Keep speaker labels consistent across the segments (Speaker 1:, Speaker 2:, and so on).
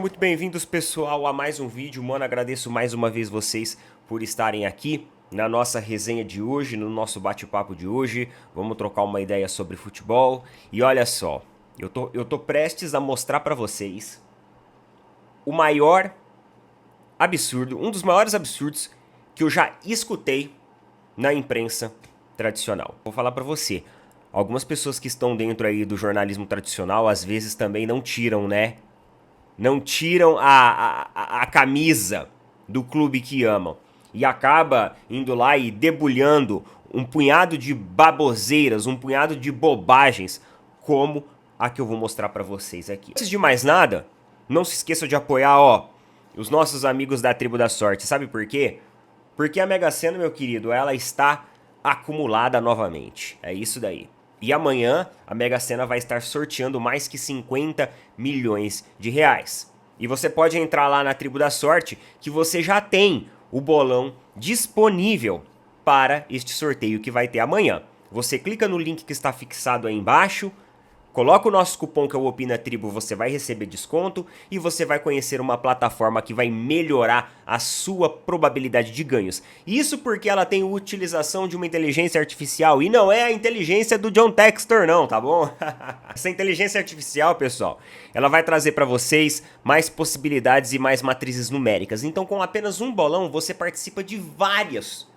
Speaker 1: Muito bem-vindos, pessoal, a mais um vídeo. Mano, agradeço mais uma vez vocês por estarem aqui na nossa resenha de hoje, no nosso bate-papo de hoje. Vamos trocar uma ideia sobre futebol. E olha só, eu tô prestes a mostrar pra vocês o maior absurdo, um dos maiores absurdos que eu já escutei na imprensa tradicional. Vou falar pra você, algumas pessoas que estão dentro aí do jornalismo tradicional, às vezes também não tiram, né? Não tiram a camisa do clube que amam. E acaba indo lá e debulhando um punhado de baboseiras, um punhado de bobagens, como a que eu vou mostrar pra vocês aqui. Antes de mais nada, não se esqueçam de apoiar, os nossos amigos da Tribo da Sorte. Sabe por quê? Porque a Mega Sena, meu querido, ela está acumulada novamente. É isso daí. E amanhã a Mega Sena vai estar sorteando mais que 50 milhões de reais. E você pode entrar lá na Tribo da Sorte que você já tem o bolão disponível para este sorteio que vai ter amanhã. Você clica no link que está fixado aí embaixo, coloca o nosso cupom que é o Opina Tribo, você vai receber desconto e você vai conhecer uma plataforma que vai melhorar a sua probabilidade de ganhos. Isso porque ela tem utilização de uma inteligência artificial e não é a inteligência do John Textor não, tá bom? Essa inteligência artificial, pessoal, ela vai trazer para vocês mais possibilidades e mais matrizes numéricas. Então com apenas um bolão você participa de várias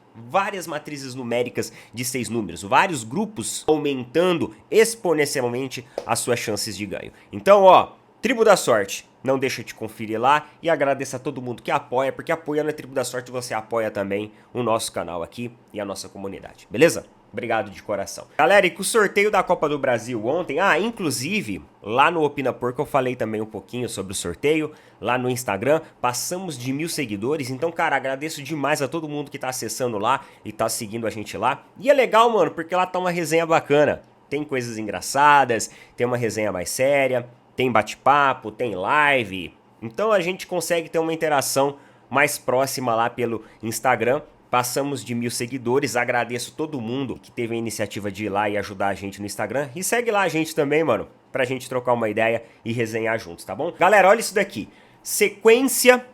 Speaker 1: matrizes numéricas de 6 números, vários grupos aumentando exponencialmente as suas chances de ganho. Então, Tribo da Sorte, não deixa de conferir lá e agradeço a todo mundo que apoia, porque apoiando a Tribo da Sorte você apoia também o nosso canal aqui e a nossa comunidade, beleza? Obrigado de coração. Galera, e com o sorteio da Copa do Brasil ontem, inclusive, lá no Opina Porco eu falei também um pouquinho sobre o sorteio, lá no Instagram, passamos de 1000 seguidores, então, cara, agradeço demais a todo mundo que tá acessando lá e tá seguindo a gente lá. E é legal, mano, porque lá tá uma resenha bacana, tem coisas engraçadas, tem uma resenha mais séria, tem bate-papo, tem live, então a gente consegue ter uma interação mais próxima lá pelo Instagram. Passamos de 1000 seguidores, agradeço todo mundo que teve a iniciativa de ir lá e ajudar a gente no Instagram. E segue lá a gente também, mano, pra gente trocar uma ideia e resenhar juntos, tá bom? Galera, olha isso daqui. Sequência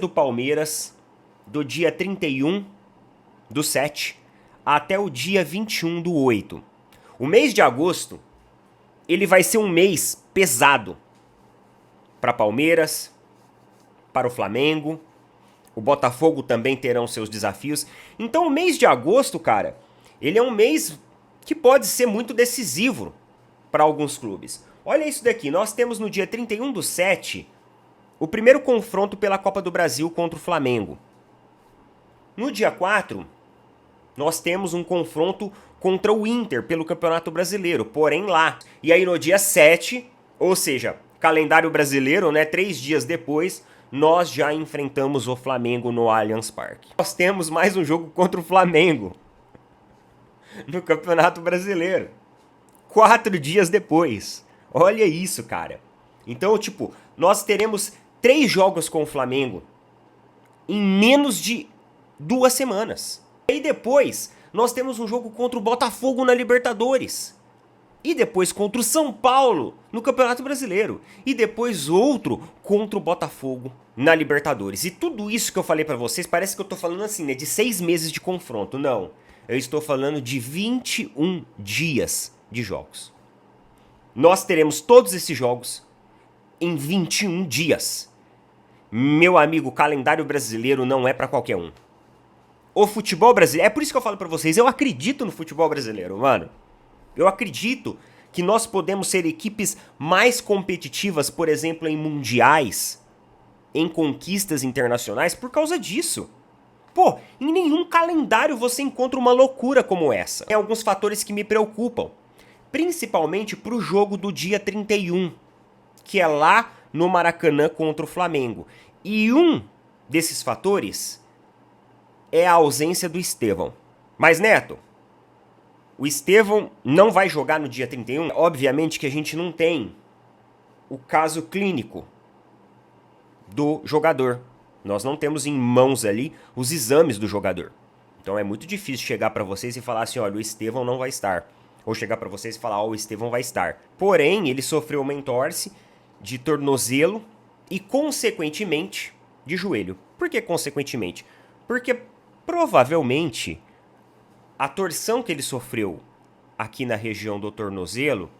Speaker 1: do Palmeiras do dia 31/7 até o dia 21/8. O mês de agosto, ele vai ser um mês pesado para Palmeiras, para o Flamengo. O Botafogo também terão seus desafios. Então o mês de agosto, cara, ele é um mês que pode ser muito decisivo para alguns clubes. Olha isso daqui, nós temos no dia 31/7 o primeiro confronto pela Copa do Brasil contra o Flamengo. No dia 4, nós temos um confronto contra o Inter pelo Campeonato Brasileiro, porém lá. E aí no dia 7, ou seja, calendário brasileiro, né, 3 dias depois, nós já enfrentamos o Flamengo no Allianz Parque. Nós temos mais um jogo contra o Flamengo no Campeonato Brasileiro. 4 dias depois. Olha isso, cara. Então, tipo, nós teremos 3 jogos com o Flamengo em menos de 2 semanas. E depois, nós temos um jogo contra o Botafogo na Libertadores. E depois contra o São Paulo no Campeonato Brasileiro. E depois outro contra o Botafogo na Libertadores. E tudo isso que eu falei pra vocês, parece que eu tô falando assim, né, de 6 meses de confronto. Não, eu estou falando de 21 dias de jogos. Nós teremos todos esses jogos em 21 dias. Meu amigo, o calendário brasileiro não é pra qualquer um. O futebol brasileiro, é por isso que eu falo pra vocês, eu acredito no futebol brasileiro, mano. Eu acredito que nós podemos ser equipes mais competitivas, por exemplo, em mundiais, em conquistas internacionais, por causa disso. Pô, em nenhum calendário você encontra uma loucura como essa. Tem alguns fatores que me preocupam, principalmente pro jogo do dia 31, que é lá no Maracanã contra o Flamengo. E um desses fatores é a ausência do Estevão. Mas, Neto, o Estevão não vai jogar no dia 31? Obviamente que a gente não tem o caso clínico do jogador. Nós não temos em mãos ali os exames do jogador. Então é muito difícil chegar para vocês e falar assim, olha, o Estevão não vai estar. Ou chegar para vocês e falar, ó, o Estevão vai estar. Porém, ele sofreu uma entorse de tornozelo e, consequentemente, de joelho. Por que consequentemente? Porque provavelmente a torção que ele sofreu aqui na região do tornozelo,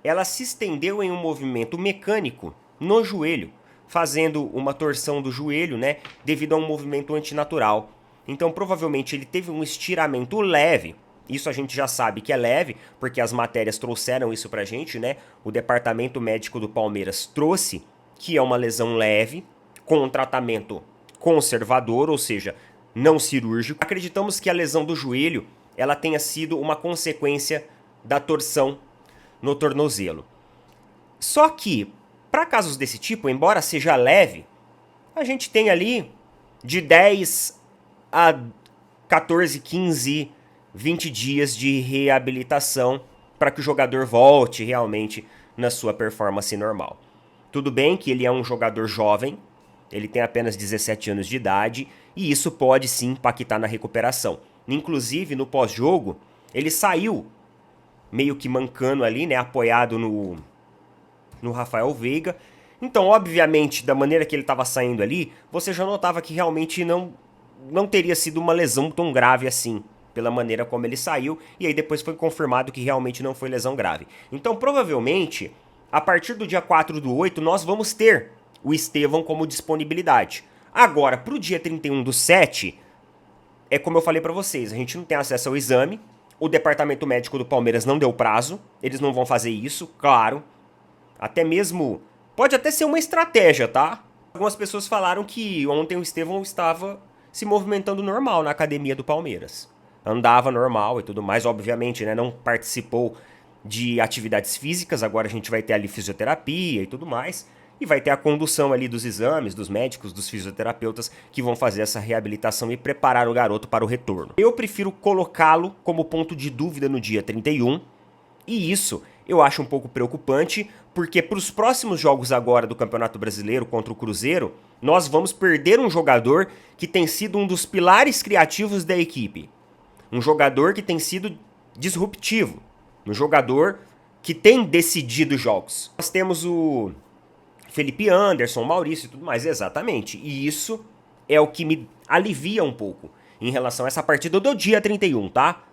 Speaker 1: ela se estendeu em um movimento mecânico no joelho, fazendo uma torção do joelho, né, devido a um movimento antinatural. Então, provavelmente ele teve um estiramento leve. Isso a gente já sabe que é leve, porque as matérias trouxeram isso pra gente, né? O departamento médico do Palmeiras trouxe que é uma lesão leve, com um tratamento conservador, ou seja, não cirúrgico. Acreditamos que a lesão do joelho ela tenha sido uma consequência da torção no tornozelo. Só que, para casos desse tipo, embora seja leve, a gente tem ali de 10 a 14, 15, 20 dias de reabilitação para que o jogador volte realmente na sua performance normal. Tudo bem que ele é um jogador jovem, ele tem apenas 17 anos de idade, e isso pode sim impactar na recuperação. Inclusive, no pós-jogo, ele saiu meio que mancando ali, né, apoiado no Rafael Veiga. Então, obviamente, da maneira que ele estava saindo ali, você já notava que realmente não teria sido uma lesão tão grave assim, pela maneira como ele saiu, e aí depois foi confirmado que realmente não foi lesão grave. Então, provavelmente, a partir do dia 4/8, nós vamos ter o Estevão como disponibilidade. Agora, pro dia 31/7, é como eu falei pra vocês, a gente não tem acesso ao exame, o departamento médico do Palmeiras não deu prazo, eles não vão fazer isso, claro. Até mesmo, pode até ser uma estratégia, tá? Algumas pessoas falaram que ontem o Estevão estava se movimentando normal na academia do Palmeiras. Andava normal e tudo mais, obviamente, né? Não participou de atividades físicas, agora a gente vai ter ali fisioterapia e tudo mais. E vai ter a condução ali dos exames, dos médicos, dos fisioterapeutas que vão fazer essa reabilitação e preparar o garoto para o retorno. Eu prefiro colocá-lo como ponto de dúvida no dia 31, e isso eu acho um pouco preocupante, porque para os próximos jogos agora do Campeonato Brasileiro contra o Cruzeiro, nós vamos perder um jogador que tem sido um dos pilares criativos da equipe. Um jogador que tem sido disruptivo. Um jogador que tem decidido jogos. Nós temos o Felipe Anderson, Maurício e tudo mais, exatamente. E isso é o que me alivia um pouco em relação a essa partida do dia 31, tá?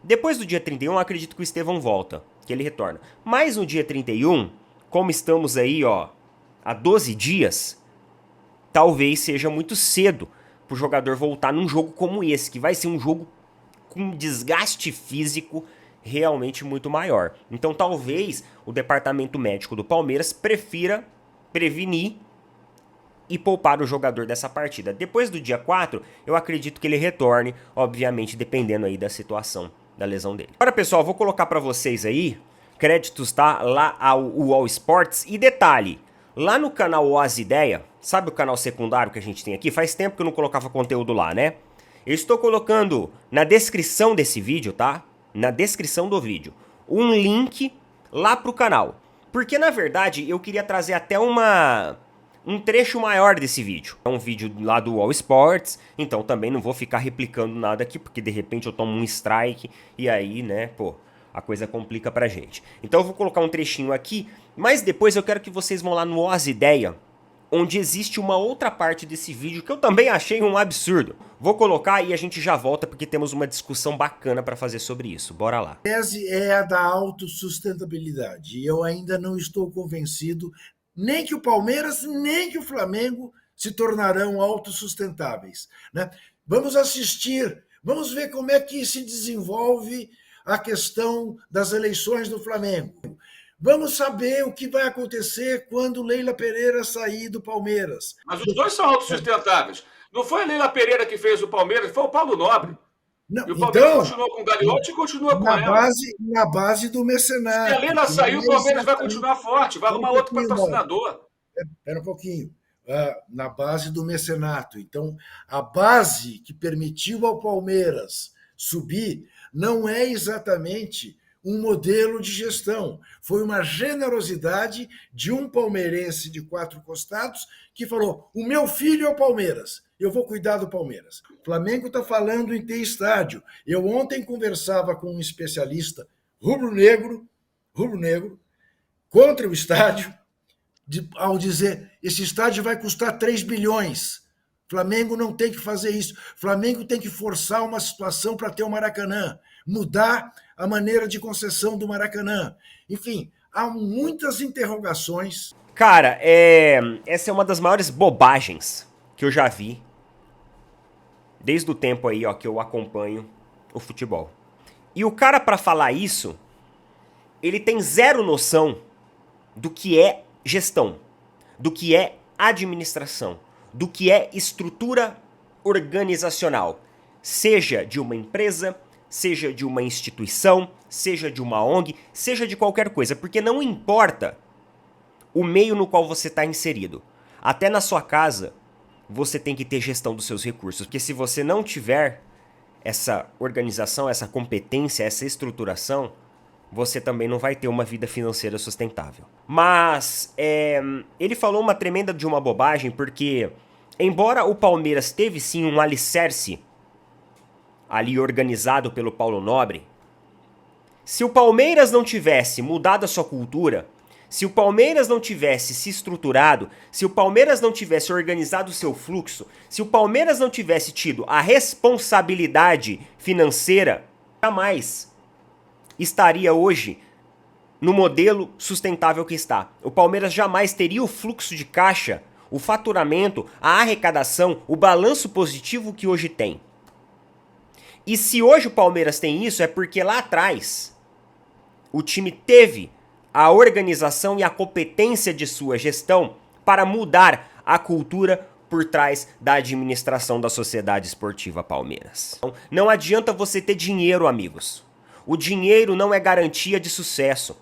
Speaker 1: Depois do dia 31, eu acredito que o Estevão volta, que ele retorna. Mas no dia 31, como estamos aí, ó, há 12 dias, talvez seja muito cedo pro jogador voltar num jogo como esse, que vai ser um jogo com desgaste físico realmente muito maior. Então talvez o departamento médico do Palmeiras prefira prevenir e poupar o jogador dessa partida. Depois do dia 4, eu acredito que ele retorne, obviamente dependendo aí da situação da lesão dele. Agora, pessoal, vou colocar para vocês aí créditos, tá? Lá ao UOL Sports. E detalhe, lá no canal Oz Ideia, sabe o canal secundário que a gente tem aqui? Faz tempo que eu não colocava conteúdo lá, né? Eu estou colocando na descrição desse vídeo, tá? Na descrição do vídeo, um link lá pro canal. Porque, na verdade, eu queria trazer até um trecho maior desse vídeo. É um vídeo lá do All Sports, então também não vou ficar replicando nada aqui, porque de repente eu tomo um strike e aí, né, pô, a coisa complica pra gente. Então eu vou colocar um trechinho aqui, mas depois eu quero que vocês vão lá no Oz Ideia, onde existe uma outra parte desse vídeo que eu também achei um absurdo. Vou colocar e a gente já volta porque temos uma discussão bacana para fazer sobre isso. Bora lá.
Speaker 2: A tese é a da autossustentabilidade. E eu ainda não estou convencido nem que o Palmeiras, nem que o Flamengo se tornarão autossustentáveis, né? Vamos assistir, vamos ver como é que se desenvolve a questão das eleições do Flamengo. Vamos saber o que vai acontecer quando Leila Pereira sair do Palmeiras.
Speaker 3: Mas os dois são autossustentáveis. Não foi a Leila Pereira que fez o Palmeiras, foi o Paulo Nobre.
Speaker 2: Não,
Speaker 3: E o Palmeiras
Speaker 2: então,
Speaker 3: continuou com o Gagliotti e continua com ela.
Speaker 2: na base do
Speaker 3: Se a
Speaker 2: mecenato.
Speaker 3: Leila
Speaker 2: Que não
Speaker 3: sair, o
Speaker 2: é
Speaker 3: Palmeiras vai
Speaker 2: exatamente.
Speaker 3: continuar forte, vai
Speaker 2: Espera um
Speaker 3: arrumar outro
Speaker 2: pouquinho, Mauro.
Speaker 3: patrocinador.
Speaker 2: Espera um pouquinho. Na base do mecenato. Então, a base que permitiu ao Palmeiras subir não é exatamente um modelo de gestão. Foi uma generosidade de um palmeirense de quatro costados que falou: o meu filho é o Palmeiras, eu vou cuidar do Palmeiras. O Flamengo está falando em ter estádio. Eu ontem conversava com um especialista rubro-negro, contra o estádio, ao dizer esse estádio vai custar 3 bilhões. Flamengo não tem que fazer isso. Flamengo tem que forçar uma situação para ter o Maracanã, mudar a maneira de concessão do Maracanã. Enfim, há muitas interrogações.
Speaker 1: Cara, essa é uma das maiores bobagens que eu já vi desde o tempo aí, ó, que eu acompanho o futebol. E o cara, para falar isso, ele tem zero noção do que é gestão, do que é administração, do que é estrutura organizacional, seja de uma empresa, seja de uma instituição, seja de uma ONG, seja de qualquer coisa, porque não importa o meio no qual você está inserido. Até na sua casa, você tem que ter gestão dos seus recursos, porque se você não tiver essa organização, essa competência, essa estruturação, você também não vai ter uma vida financeira sustentável. Mas ele falou uma tremenda de uma bobagem, porque embora o Palmeiras teve sim um alicerce ali organizado pelo Paulo Nobre, se o Palmeiras não tivesse mudado a sua cultura, se o Palmeiras não tivesse se estruturado, se o Palmeiras não tivesse organizado o seu fluxo, se o Palmeiras não tivesse tido a responsabilidade financeira, jamais estaria hoje no modelo sustentável que está. O Palmeiras jamais teria o fluxo de caixa, o faturamento, a arrecadação, o balanço positivo que hoje tem. E se hoje o Palmeiras tem isso, é porque lá atrás o time teve a organização e a competência de sua gestão para mudar a cultura por trás da administração da Sociedade Esportiva Palmeiras. Então, não adianta você ter dinheiro, amigos. O dinheiro não é garantia de sucesso.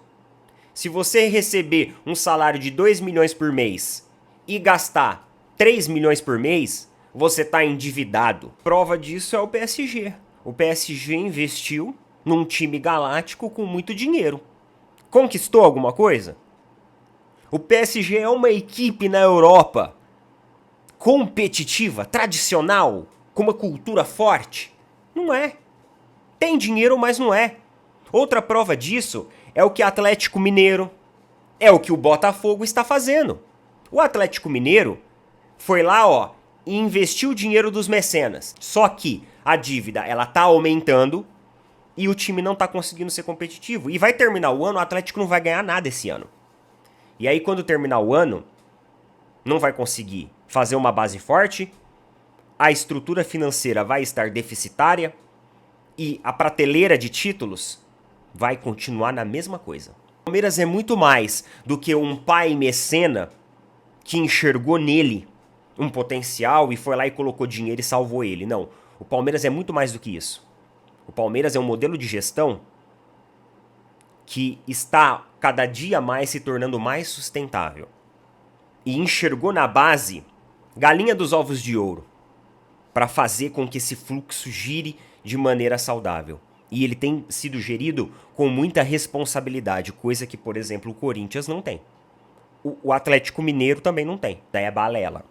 Speaker 1: Se você receber um salário de 2 milhões por mês e gastar 3 milhões por mês, você está endividado. Prova disso é o PSG. O PSG investiu num time galáctico com muito dinheiro. Conquistou alguma coisa? O PSG é uma equipe na Europa competitiva, tradicional, com uma cultura forte? Não é. Tem dinheiro, mas não é. Outra prova disso é o que o Atlético Mineiro, é o que o Botafogo está fazendo. O Atlético Mineiro foi lá, ó, e investiu o dinheiro dos mecenas. Só que a dívida, ela tá aumentando e o time não tá conseguindo ser competitivo. E vai terminar o ano, o Atlético não vai ganhar nada esse ano. E aí quando terminar o ano, não vai conseguir fazer uma base forte, a estrutura financeira vai estar deficitária e a prateleira de títulos vai continuar na mesma coisa. O Palmeiras é muito mais do que um pai mecena que enxergou nele um potencial e foi lá e colocou dinheiro e salvou ele. Não, o Palmeiras é muito mais do que isso. O Palmeiras é um modelo de gestão que está cada dia mais se tornando mais sustentável. E enxergou na base galinha dos ovos de ouro para fazer com que esse fluxo gire de maneira saudável. E ele tem sido gerido com muita responsabilidade, coisa que, por exemplo, o Corinthians não tem. O Atlético Mineiro também não tem, daí é balela.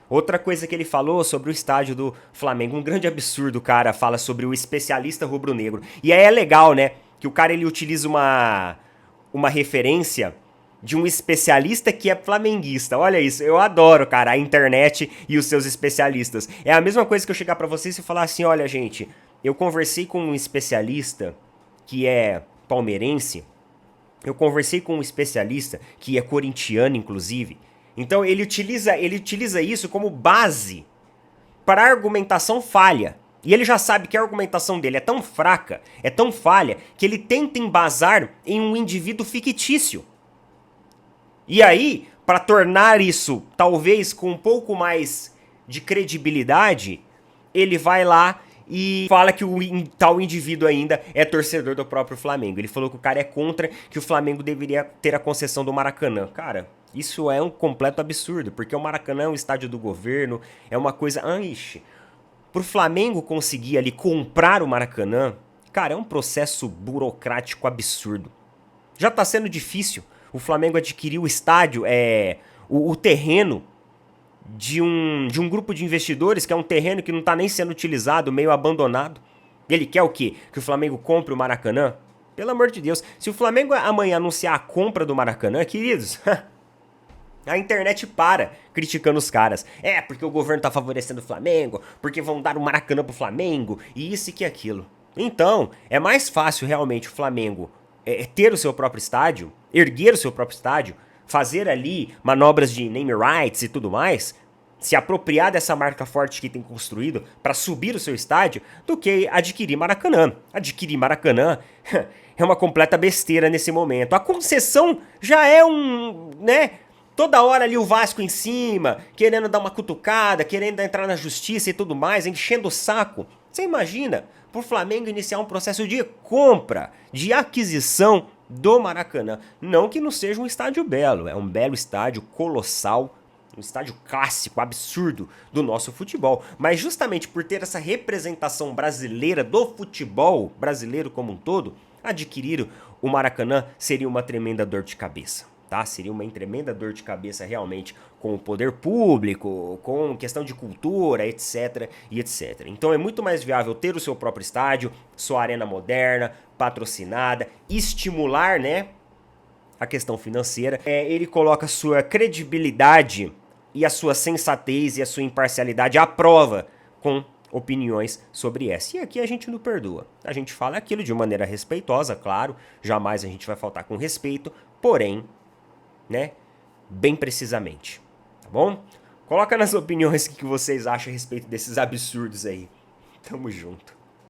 Speaker 1: Outra coisa que ele falou sobre o estádio do Flamengo, um grande absurdo, o cara fala sobre o especialista rubro-negro. E aí é legal, né, que o cara ele utiliza uma referência de um especialista que é flamenguista. Olha isso, eu adoro, cara, a internet e os seus especialistas. É a mesma coisa que eu chegar pra vocês e falar assim, olha, gente, eu conversei com um especialista que é palmeirense, eu conversei com um especialista que é corintiano, inclusive. Então ele utiliza isso como base para a argumentação falha. E ele já sabe que a argumentação dele é tão fraca, é tão falha, que ele tenta embasar em um indivíduo fictício. E aí, para tornar isso talvez com um pouco mais de credibilidade, ele vai lá e fala que o tal indivíduo ainda é torcedor do próprio Flamengo. Ele falou que o cara é contra que o Flamengo deveria ter a concessão do Maracanã. Cara, isso é um completo absurdo, porque o Maracanã é um estádio do governo, é uma coisa... ixi, pro Flamengo conseguir ali comprar o Maracanã, cara, é um processo burocrático absurdo. Já tá sendo difícil o Flamengo adquirir o estádio, o terreno de um grupo de investidores, que é um terreno que não tá nem sendo utilizado, meio abandonado. Ele quer o quê? Que o Flamengo compre o Maracanã? Pelo amor de Deus, se o Flamengo amanhã anunciar a compra do Maracanã, queridos, A internet para criticando os caras. É, porque o governo tá favorecendo o Flamengo, porque vão dar o Maracanã pro Flamengo, e isso e que aquilo. Então, é mais fácil realmente o Flamengo ter o seu próprio estádio, erguer o seu próprio estádio, fazer ali manobras de name rights e tudo mais, se apropriar dessa marca forte que tem construído para subir o seu estádio, do que adquirir Maracanã. Adquirir Maracanã é uma completa besteira nesse momento. A concessão já é né? Toda hora ali o Vasco em cima, querendo dar uma cutucada, querendo entrar na justiça e tudo mais, enchendo o saco. Você imagina, pro Flamengo iniciar um processo de compra, de aquisição do Maracanã. Não que não seja um estádio belo, é um belo estádio, colossal, um estádio clássico, absurdo do nosso futebol. Mas justamente por ter essa representação brasileira do futebol brasileiro como um todo, adquirir o Maracanã seria uma tremenda dor de cabeça. Tá? Seria uma tremenda dor de cabeça realmente com o poder público, com questão de cultura, etc, e etc. Então é muito mais viável ter o seu próprio estádio, sua arena moderna, patrocinada, estimular, né, a questão financeira. Ele coloca a sua credibilidade e a sua sensatez e a sua imparcialidade à prova com opiniões sobre essa. E aqui a gente não perdoa. A gente fala aquilo de maneira respeitosa, claro, jamais a gente vai faltar com respeito, porém, né, bem precisamente, tá bom? Coloca nas opiniões o que vocês acham a respeito desses absurdos aí. Tamo junto.